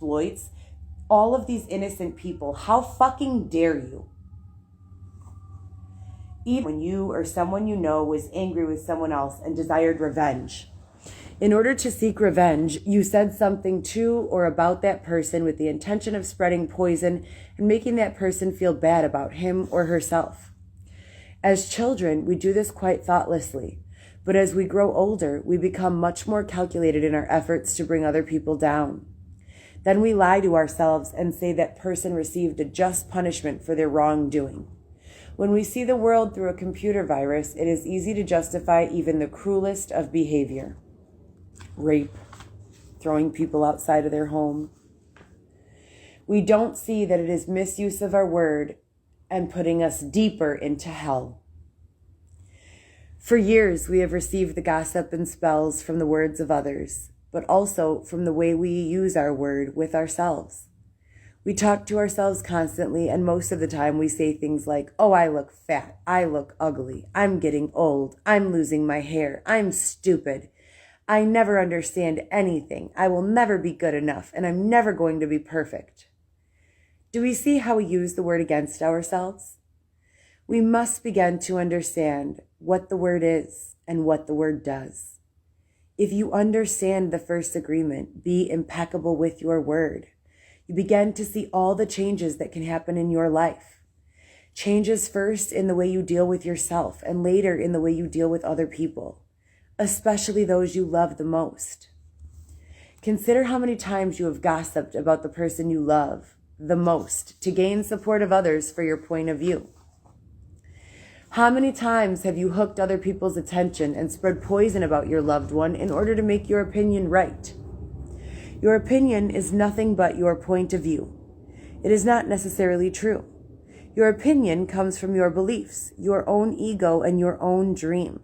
exploits all of these innocent people. How fucking dare you? Even when you or someone you know was angry with someone else and desired revenge. In order to seek revenge, you said something to or about that person with the intention of spreading poison and making that person feel bad about him or herself. As children, we do this quite thoughtlessly, but as we grow older, we become much more calculated in our efforts to bring other people down. Then we lie to ourselves and say that person received a just punishment for their wrongdoing. When we see the world through a computer virus, it is easy to justify even the cruelest of behavior. Rape, throwing people outside of their home. We don't see that it is misuse of our word and putting us deeper into hell. For years, we have received the gossip and spells from the words of others, but also from the way we use our word with ourselves. We talk to ourselves constantly, and most of the time we say things like, oh, I look fat, I look ugly, I'm getting old, I'm losing my hair, I'm stupid, I never understand anything, I will never be good enough, and I'm never going to be perfect. Do we see how we use the word against ourselves? We must begin to understand what the word is and what the word does. If you understand the first agreement, be impeccable with your word. You begin to see all the changes that can happen in your life. Changes first in the way you deal with yourself and later in the way you deal with other people, especially those you love the most. Consider how many times you have gossiped about the person you love the most to gain support of others for your point of view. How many times have you hooked other people's attention and spread poison about your loved one in order to make your opinion right? Your opinion is nothing but your point of view. It is not necessarily true. Your opinion comes from your beliefs, your own ego, and your own dream.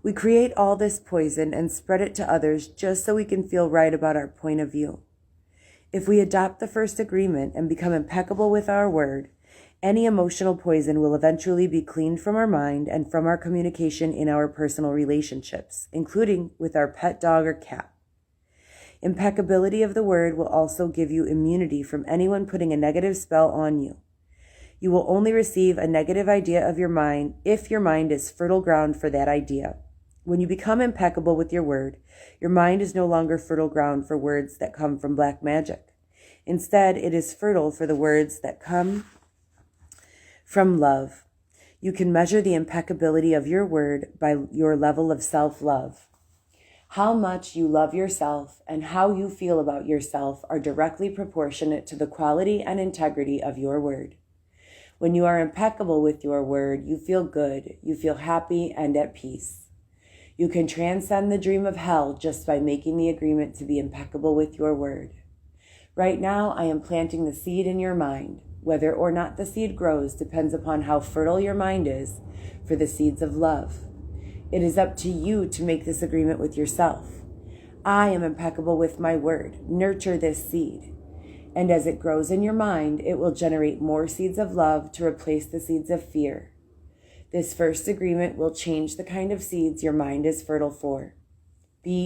We create all this poison and spread it to others just so we can feel right about our point of view. If we adopt the first agreement and become impeccable with our word, any emotional poison will eventually be cleaned from our mind and from our communication in our personal relationships, including with our pet dog or cat. Impeccability of the word will also give you immunity from anyone putting a negative spell on you. You will only receive a negative idea of your mind if your mind is fertile ground for that idea. When you become impeccable with your word, your mind is no longer fertile ground for words that come from black magic. Instead, it is fertile for the words that come from love. You can measure the impeccability of your word by your level of self-love. How much you love yourself and how you feel about yourself are directly proportionate to the quality and integrity of your word. When you are impeccable with your word, you feel good, you feel happy and at peace. You can transcend the dream of hell just by making the agreement to be impeccable with your word. Right now, I am planting the seed in your mind. Whether or not the seed grows depends upon how fertile your mind is for the seeds of love. It is up to you to make this agreement with yourself. I am impeccable with my word. Nurture this seed. And as it grows in your mind, it will generate more seeds of love to replace the seeds of fear. This first agreement will change the kind of seeds your mind is fertile for. Be